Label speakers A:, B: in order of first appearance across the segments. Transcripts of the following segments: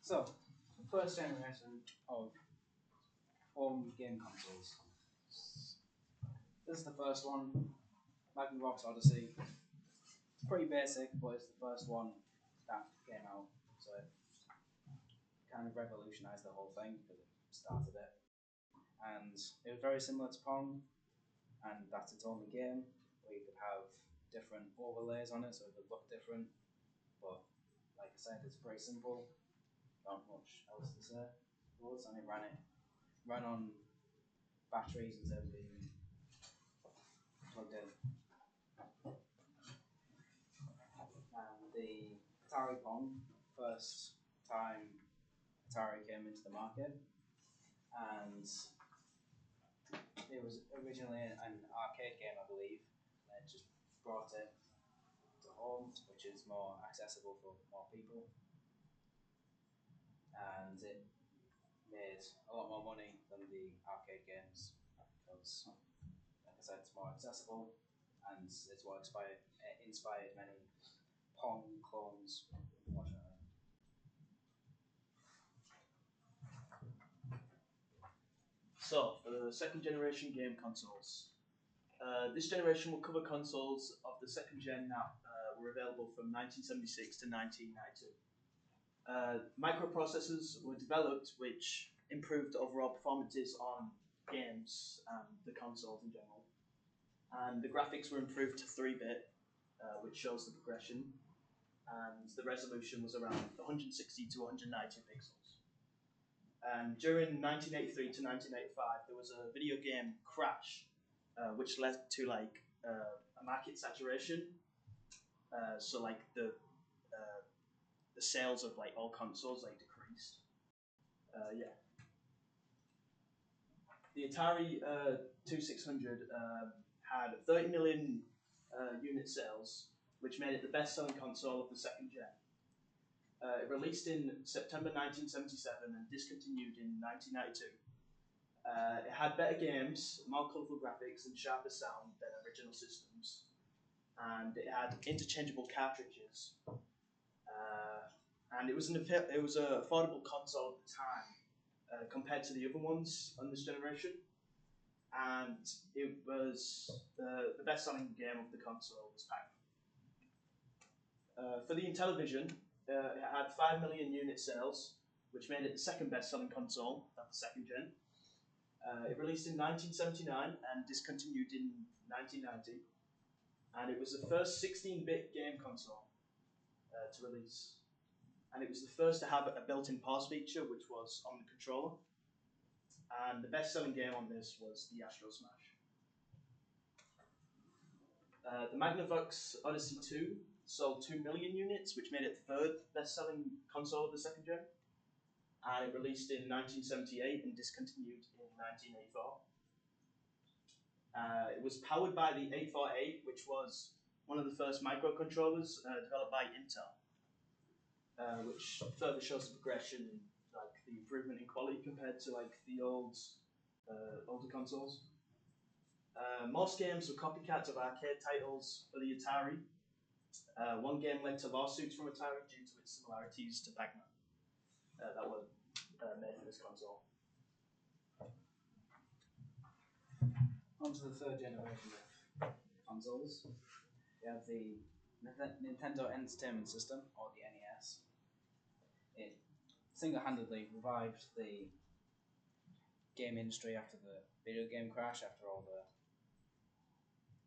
A: So, first generation of home game consoles. This is the first one, Magnavox Odyssey. It's pretty basic, but it's the first one that came out, so it kind of revolutionised the whole thing because it started it. And it was very similar to Pong, and that's its only game where you could have different overlays on it, so it would look different. But like I said, it's pretty simple. Not much else to say. And it ran on batteries instead of being plugged in. And the Atari Pong, first time Atari came into the market, and it was originally an arcade game, I believe. And it just brought it to home, which is more accessible for more people, and it made a lot more money than the arcade games because, like I said, it's more accessible, and it's what inspired many Pong clones.
B: So, for the second generation game consoles, this generation will cover consoles of the second gen that were available from 1976 to 1992. Microprocessors were developed which improved overall performances on games and the consoles in general. And the graphics were improved to 3-bit, which shows the progression, and the resolution was around 160 to 192 pixels. And during 1983 to 1985, there was a video game crash, which led to a market saturation. So the sales of all consoles decreased. The Atari 2600 had 30 million unit sales, which made it the best-selling console of the second gen. It released in September 1977 and discontinued in 1992. It had better games, more colourful graphics, and sharper sound than original systems. And it had interchangeable cartridges. And it was an affordable console at the time compared to the other ones on this generation. And it was the best-selling game of the console was Pac-Man. For the Intellivision, it had 5 million unit sales, which made it the second best-selling console of the second gen. It released in 1979 and discontinued in 1990. And it was the first 16-bit game console to release. And it was the first to have a built-in pause feature, which was on the controller. And the best-selling game on this was the Astro Smash. The Magnavox Odyssey 2 sold 2 million units, which made it the third best-selling console of the second gen. And it released in 1978 and discontinued in 1984. It was powered by the 848, which was one of the first microcontrollers developed by Intel, which further shows the progression, the improvement in quality compared to the older consoles. Most games were copycats of arcade titles for the Atari. One game led to lawsuits from Atari due to its similarities to Pac-Man that were made for this console.
A: On to the third generation of consoles. We have the Nintendo Entertainment System, or the NES. It single-handedly revived the game industry after the video game crash, after all the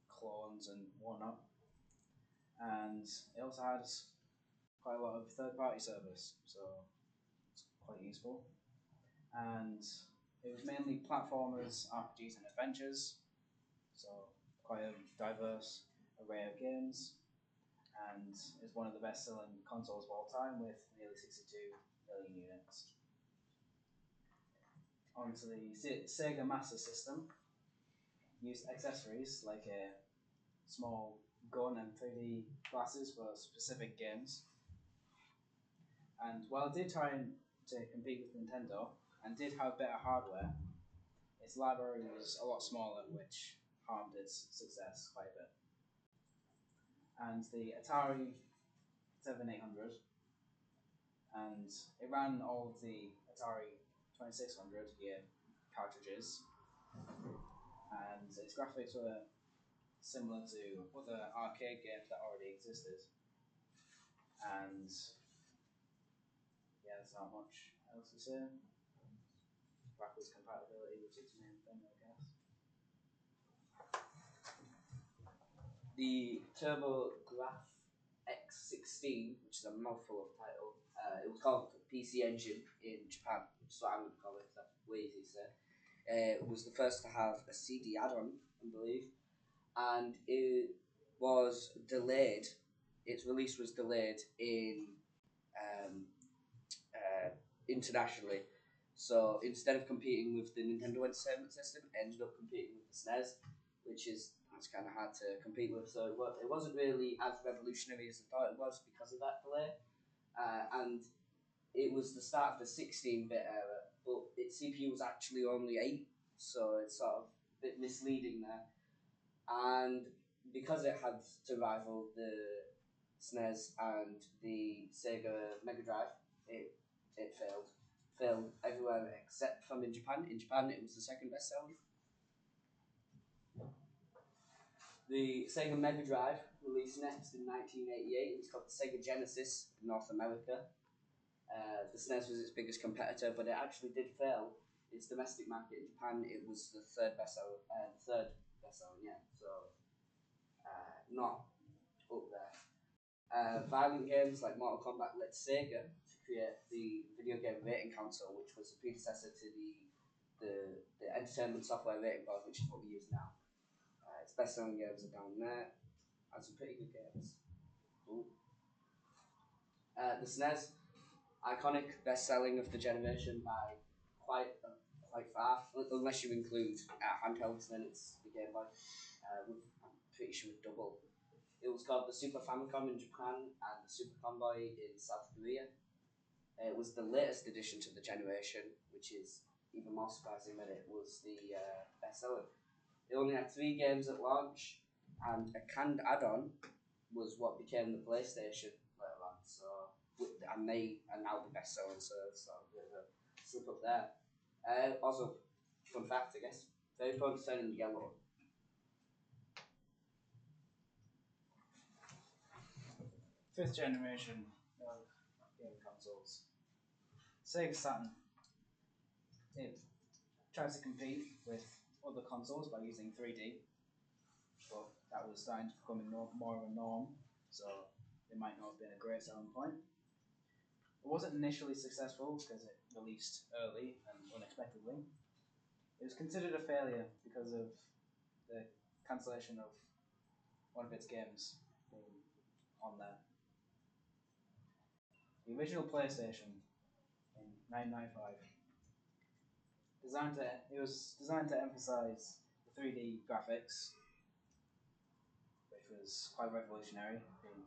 A: clones and whatnot. And it also has quite a lot of third-party service, so it's quite useful. And it was mainly platformers, RPGs, and adventures, so quite a diverse array of games, and is one of the best-selling consoles of all time with nearly 62 million units. Onto the Sega Master System. Used accessories like a small gun and 3D glasses for specific games. And while it did try to compete with Nintendo and did have better hardware, its library was a lot smaller, which harmed its success quite a bit. And the Atari 7800 and it ran all of the Atari 2600 game cartridges, and its graphics were similar to other arcade games that already existed. And yeah, there's not much else to say. Backwards compatibility was its main thing, I guess. The TurboGrafx X16, which is a mouthful of title, it was called PC Engine in Japan, which is what I'm going to call it, that's way easy to say. It was the first to have a CD add-on, I believe, and it was delayed. Its release was delayed in internationally. So instead of competing with the Nintendo Entertainment System, it ended up competing with the SNES, which is that's kind of hard to compete with. So it wasn't really as revolutionary as I thought it was because of that delay, and it was the start of the 16-bit era, but its CPU was actually only 8, so it's sort of a bit misleading there. And because it had to rival the SNES and the Sega Mega Drive, it failed. Failed everywhere except from in Japan. In Japan, it was the second best selling. The Sega Mega Drive released next in 1988. It was called the Sega Genesis in North America. The SNES was its biggest competitor, but it actually did fail. Its domestic market in Japan, it was the third best selling, yeah. So not up there. Violent games like Mortal Kombat led Sega to create the video game rating console, which was the predecessor to the entertainment software rating board, which is what we use now. Its best-selling games are down there, and some pretty good games. The SNES, iconic best-selling of the generation by quite far, unless you include handhelds, then it's the Game Boy. I'm pretty sure with double. It was called the Super Famicom in Japan and the Super Comboy in South Korea. It was the latest addition to the generation, which is even more surprising that it was the best-seller. It only had 3 games at launch, and a canned add-on was what became the PlayStation later on. So, and they are now the best-selling, so it's a bit of a slip up there. Also, fun fact, I guess, very prone to turning yellow. Fifth generation of game consoles. Sega Saturn. It tries to compete with other consoles by using 3D, but that was starting to become more of a norm, so it might not have been a great selling point. It wasn't initially successful because it released early and unexpectedly. It was considered a failure because of the cancellation of one of its games being on there. The original PlayStation in 1995 it was designed to emphasize the 3D graphics, which was quite revolutionary in 3D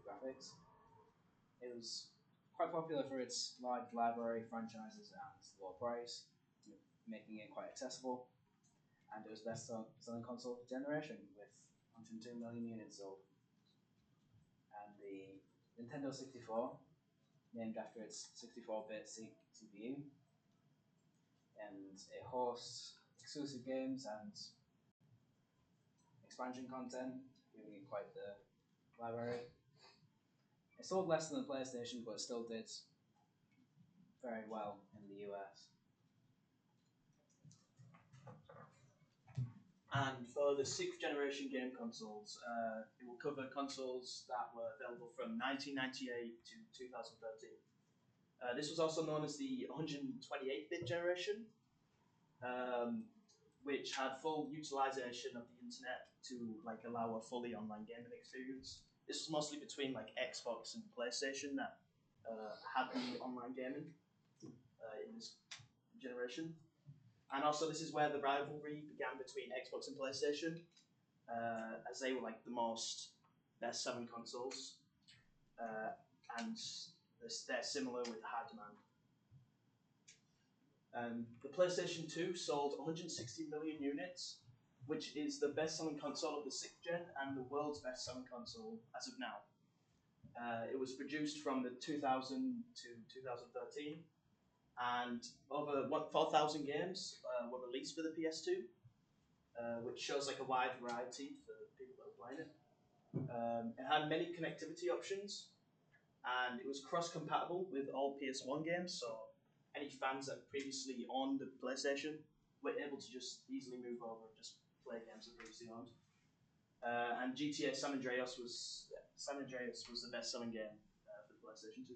A: graphics. It was quite popular for its large library, franchises, and low price, making it quite accessible. And it was the best selling console of the generation with 102 million units sold. And the Nintendo 64, named after its 64-bit CPU, and it hosts exclusive games and expansion content, giving it quite the library. It sold less than the PlayStation, but it still did very well in the US.
B: And for the 6th generation game consoles, it will cover consoles that were available from 1998 to 2013. This was also known as the 128-bit generation, which had full utilization of the internet to allow a fully online gaming experience. This was mostly between Xbox and PlayStation that had the online gaming in this generation. And also, this is where the rivalry began between Xbox and PlayStation, as they were the most best-selling consoles, and they're similar with high demand. The PlayStation 2 sold 160 million units, which is the best-selling console of the 6th gen and the world's best-selling console as of now. It was produced from the 2000 to 2013, and over 4,000 games were released for the PS2, which shows like a wide variety for people that are playing it. It had many connectivity options, and it was cross-compatible with all PS1 games, so any fans that previously owned the PlayStation were able to just easily move over and just play games that previously owned. And GTA San Andreas was the best-selling game for the PlayStation 2.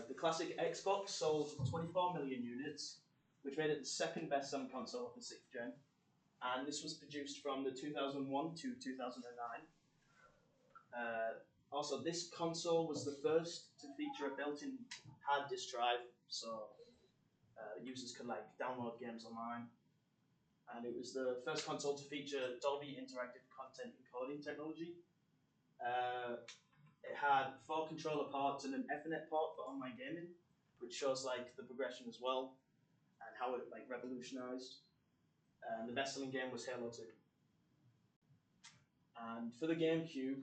B: The classic Xbox sold 24 million units, which made it the second best-selling console of the 6th gen. And this was produced from the 2001 to 2009. Also, this console was the first to feature a built-in hard disk drive, so users could like download games online. And it was the first console to feature Dolby Interactive Content Encoding technology. It had 4 controller ports and an Ethernet port for online gaming, which shows like the progression as well and how it like revolutionized. And the best-selling game was Halo 2. And for the GameCube,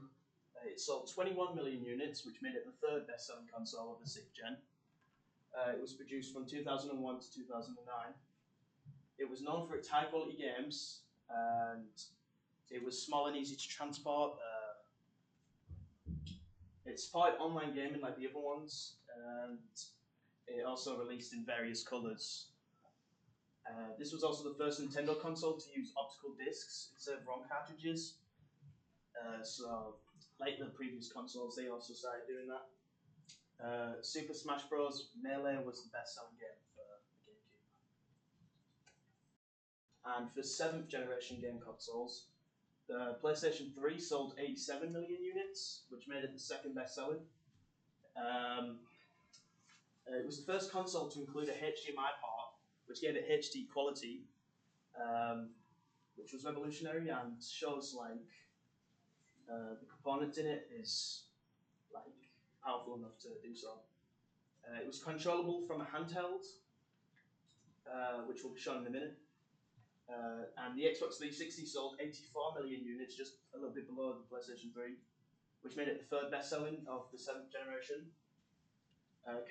B: it sold 21 million units, which made it the third best-selling console of the 6th gen. It was produced from 2001 to 2009. It was known for its high-quality games, and it was small and easy to transport. It supported online gaming like the other ones, and it also released in various colours. This was also the first Nintendo console to use optical discs instead of ROM cartridges. So, like the previous consoles, they also started doing that. Super Smash Bros. Melee was the best-selling game for the GameCube. And for 7th generation game consoles, the PlayStation 3 sold 87 million units, which made it the second best-selling. It was the first console to include a HDMI port, which gave it HD quality, which was revolutionary and shows like the component in it is like powerful enough to do so. It was controllable from a handheld, which will be shown in a minute. And the Xbox 360 sold 84 million units, just a little bit below the PlayStation 3, which made it the third best-selling of the 7th generation.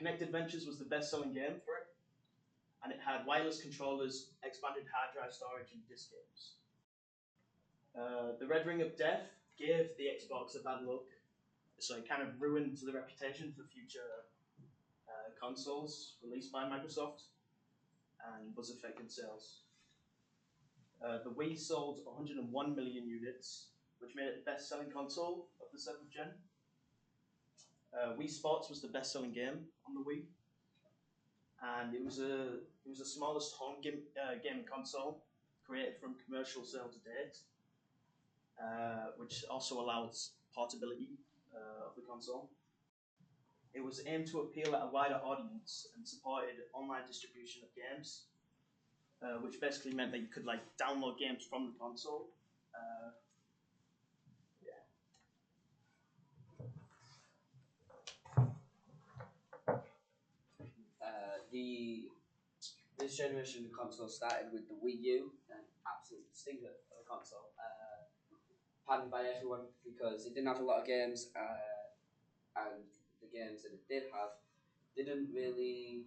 B: Kinect Adventures was the best-selling game for it, and it had wireless controllers, expanded hard drive storage, and disc games. The Red Ring of Death gave the Xbox a bad look, so it kind of ruined the reputation for future consoles released by Microsoft, and was affecting sales. The Wii sold 101 million units, which made it the best-selling console of the 7th gen. Wii Sports was the best-selling game on the Wii, and it was the smallest home gaming console created from commercial sale to date, which also allows portability of the console. It was aimed to appeal at a wider audience and supported online distribution of games, which basically meant that you could like download games from the console.
C: This generation of console started with the Wii U, an absolute stinker of a console, panned by everyone because it didn't have a lot of games, and the games that it did have didn't really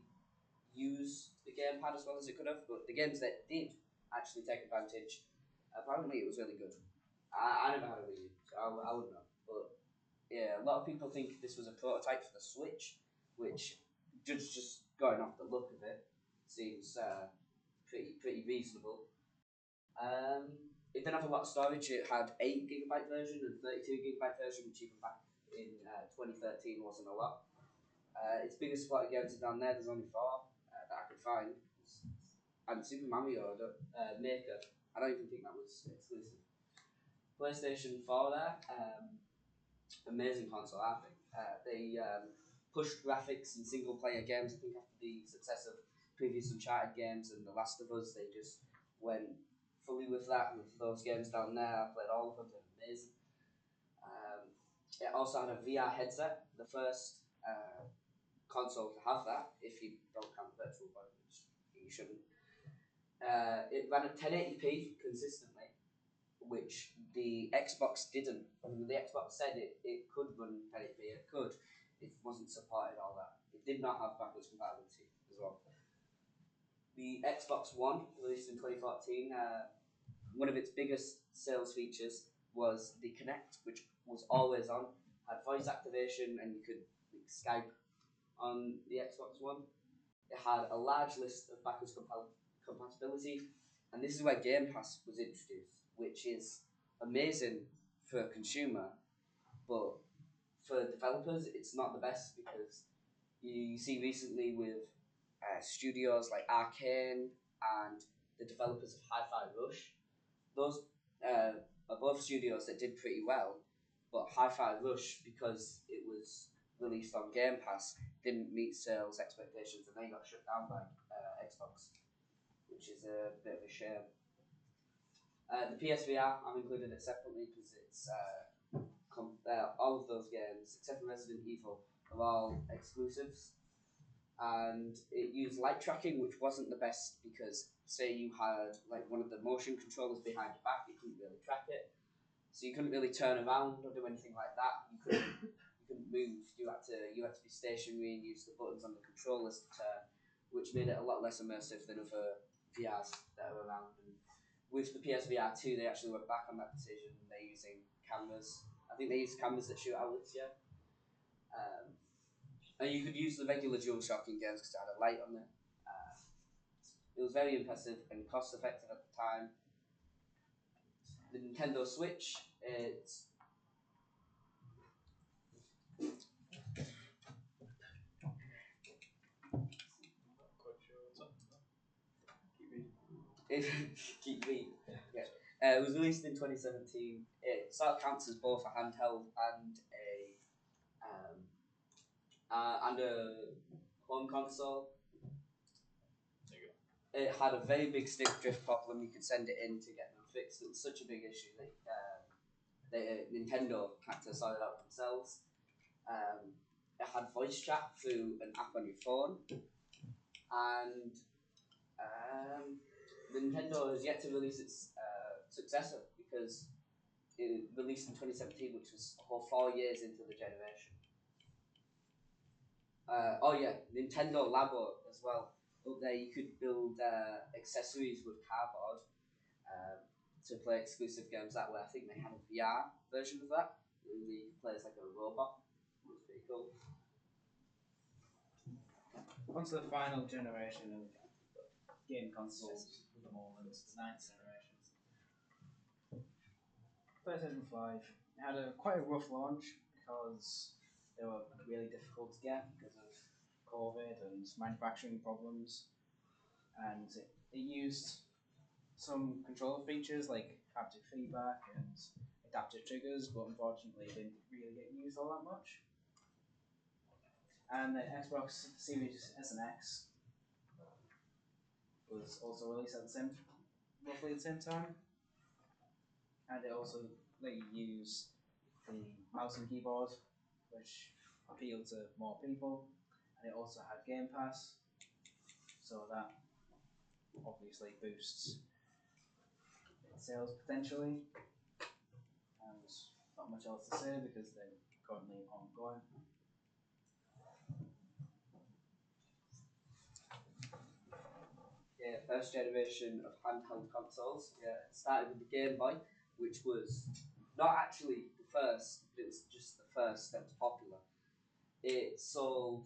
C: use the gamepad as well as it could have, but the games that did actually take advantage, apparently it was really good. I never had a Wii U, so I wouldn't know, but yeah, a lot of people think this was a prototype for the Switch, which just going off the look of it, seems pretty reasonable. It didn't have a lot of storage. It had 8GB version and 32GB version, which even back in 2013 wasn't a lot. Its biggest supported games are down there. There's only 4 that I could find, and Super Mario Maker. I don't even think that was exclusive. PlayStation 4 there, amazing console I think. They pushed graphics in single-player games. I think after the success of previous Uncharted games and The Last of Us, they just went fully with that. With those games down there, I played all of them. They're amazing. It also had a VR headset, the first console to have that. If you don't count Virtual Boy, which you shouldn't. It ran at 1080p consistently, which the Xbox didn't. I mean, the Xbox said it could run 1080p, it could. It wasn't supported all that. It did not have backwards compatibility as well. The Xbox One, released in 2014, one of its biggest sales features was the Kinect, which was always on, had voice activation, and you could Skype on the Xbox One. It had a large list of backwards compatibility, and this is where Game Pass was introduced, which is amazing for a consumer, but for developers, it's not the best because you see recently with studios like Arcane and the developers of Hi-Fi Rush, those are both studios that did pretty well, but Hi-Fi Rush, because it was released on Game Pass, didn't meet sales expectations and they got shut down by Xbox, which is a bit of a shame. The PSVR, I've included it separately because it's all of those games, except for Resident Evil, are all exclusives. And it used light tracking, which wasn't the best because, say, you had like one of the motion controllers behind your back, you couldn't really track it, so you couldn't really turn around or do anything like that. You couldn't move. You had to be stationary and use the buttons on the controllers to turn, which made it a lot less immersive than other VRs that are around. And with the PSVR 2, they actually went back on that decision. They're using cameras. I think they use cameras that shoot outwards, yeah. And you could use the regular DualShock in games because it had a light on it. It was very impressive and cost effective at the time. The Nintendo Switch, it's keep reading. Yeah. It was released in 2017. It sort of counts as both a handheld and a home console.
D: There you go.
C: It had a very big stick drift problem. You could send it in to get them fixed. It was such a big issue that Nintendo had to sort it out themselves. It had voice chat through an app on your phone, and the Nintendo has yet to release its successor because it released in 2017, which was a whole 4 years into the generation. Nintendo Labo as well. Up there, you could build accessories with cardboard to play exclusive games that way. I think they had a VR version of that. You could play as like a robot. It was pretty cool.
A: On to the final generation of game consoles at the moment, the 9th generation. PlayStation 5 had quite a rough launch because they were really difficult to get because of COVID and manufacturing problems, and it used some controller features like haptic feedback and adaptive triggers, but unfortunately it didn't really get used all that much. And the Xbox Series S and X was also released at roughly the same time, and it also let you use the mouse and keyboard, which appealed to more people, and it also had Game Pass, so that obviously boosts its sales potentially. And not much else to say because they're currently ongoing.
C: Yeah, first generation of handheld consoles. Yeah, it started with the Game Boy, which was not actually the first, but it was just the first that was popular. It sold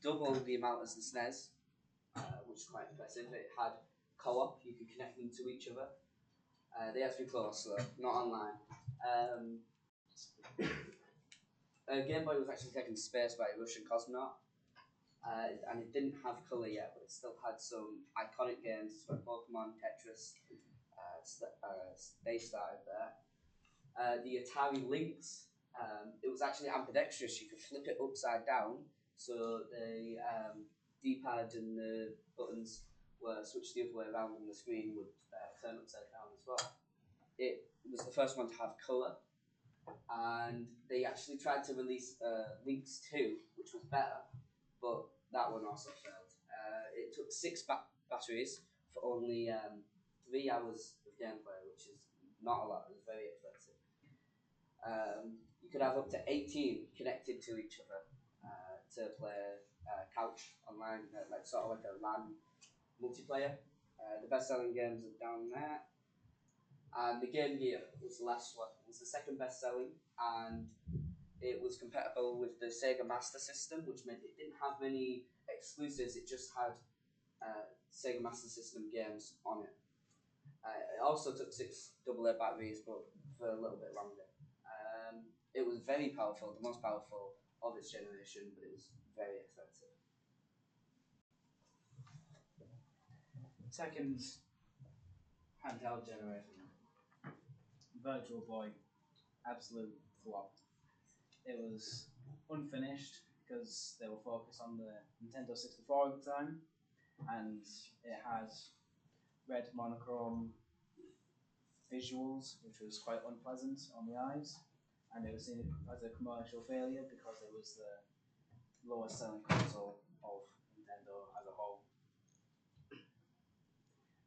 C: double the amount as the SNES, which is quite impressive. It had co-op, you could connect them to each other. They had to be close, though, not online. Game Boy was actually taken to space by a Russian cosmonaut. And it didn't have colour yet, but it still had some iconic games like Pokemon, Tetris. They started there. The Atari Lynx, it was actually ambidextrous. You could flip it upside down, so the D-pad and the buttons were switched the other way around, and the screen would turn upside down as well. It was the first one to have colour, and they actually tried to release Lynx 2, which was better, but that one also failed. It took 6 batteries for only 3 hours of gameplay, which is not a lot. It was very expensive. You could have up to 18 connected to each other to play couch online, like sort of like a LAN multiplayer. The best-selling games are down there, and the Game Gear was the last one. It was the second best-selling, and it was compatible with the Sega Master System, which meant it didn't have many exclusives. It just had Sega Master System games on it. It also took 6 AA batteries, but for a little bit longer. It was very powerful, the most powerful of its generation, but it was very expensive.
A: Second handheld generation, Virtual Boy, absolute flop. It was unfinished because they were focused on the Nintendo 64 at the time, and it had red monochrome visuals, which was quite unpleasant on the eyes, and it was seen as a commercial failure because it was the lowest selling console of Nintendo as a whole.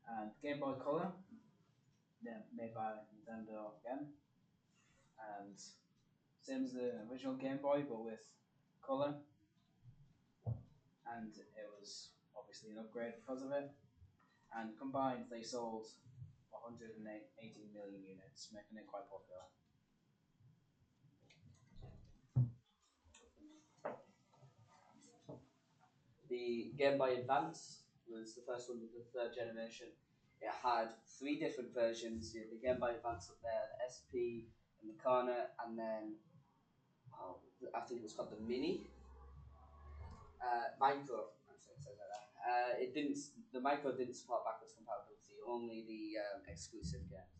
A: And Game Boy Color, made by Nintendo again, and same as the original Game Boy but with color, and it was obviously an upgrade because of it, and combined they sold 118 million units, making it quite popular.
C: The Game Boy Advance was the first one of the third generation. It had 3 different versions. You had the Game Boy Advance up there, the SP in the corner, and then I think it was called the Mini. Micro, actually, it says like that. The Micro didn't support backwards compatibility, only the exclusive games.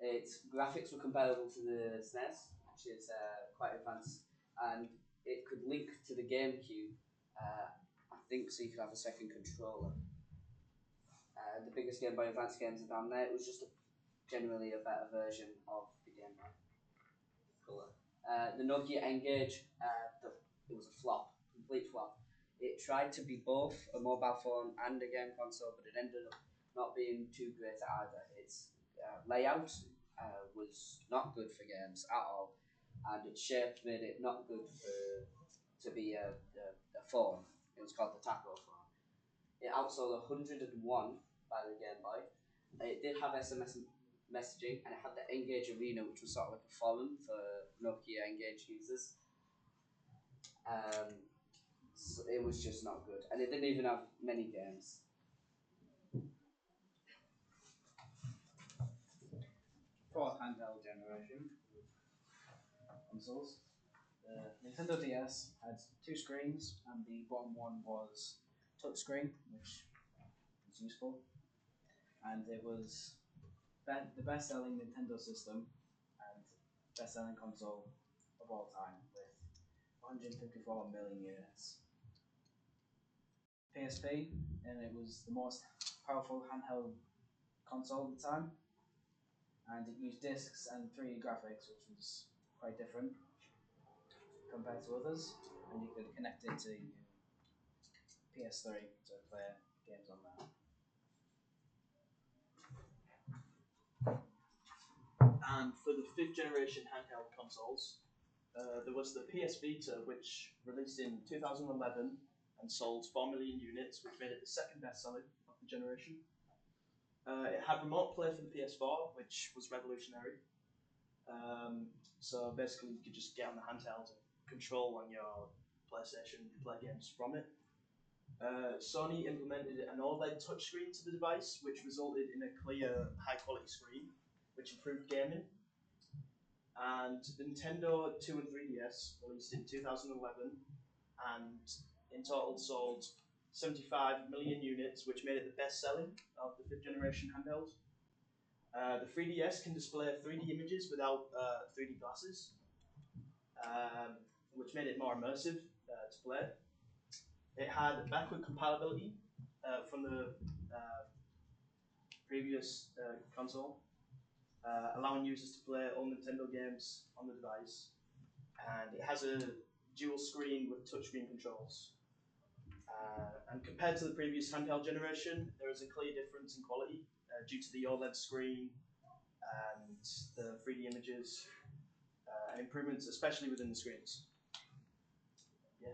C: Its graphics were comparable to the SNES, which is quite advanced, and it could link to the GameCube. I think so you could have a second controller. The biggest Game Boy Advance games are down there. It was just generally a better version of the Game Boy Color. The Nokia N-Gage, it was a flop, complete flop. It tried to be both a mobile phone and a game console, but it ended up not being too great at either. Its layout was not good for games at all, and its shape made it not good to be a phone. It was called the Taco phone. It outsold 101 by the Game Boy. It did have SMS messaging, and it had the N-Gage Arena, which was sort of like a forum for Nokia N-Gage users. So it was just not good, and it didn't even have many games.
A: Fourth handheld generation consoles. The Nintendo DS had 2 screens, and the bottom one was touchscreen, which was useful, and it was the best-selling Nintendo system and best-selling console of all time, with 154 million units. PSP, and it was the most powerful handheld console at the time, and it used discs and 3D graphics, which was quite different compared to others, and you could connect it to your PS3 to play games on there.
B: And for the 5th generation handheld consoles, there was the PS Vita, which released in 2011 and sold 4 million units, which made it the second best-selling of the generation. It had remote play for the PS4, which was revolutionary. So basically, you could just get on the handheld and control on your PlayStation and play games from it. Sony implemented an OLED touchscreen to the device, which resulted in a clear, high-quality screen, which improved gaming. And the Nintendo 2 and 3DS released in 2011, and in total sold 75 million units, which made it the best-selling of the 5th generation handheld. The 3DS can display 3D images without 3D glasses, which made it more immersive to play. It had backward compatibility from the previous console, allowing users to play all Nintendo games on the device. And it has a dual screen with touchscreen controls. And compared to the previous handheld generation, there is a clear difference in quality due to the OLED screen, and the 3D images, and improvements, especially within the screens. Yeah.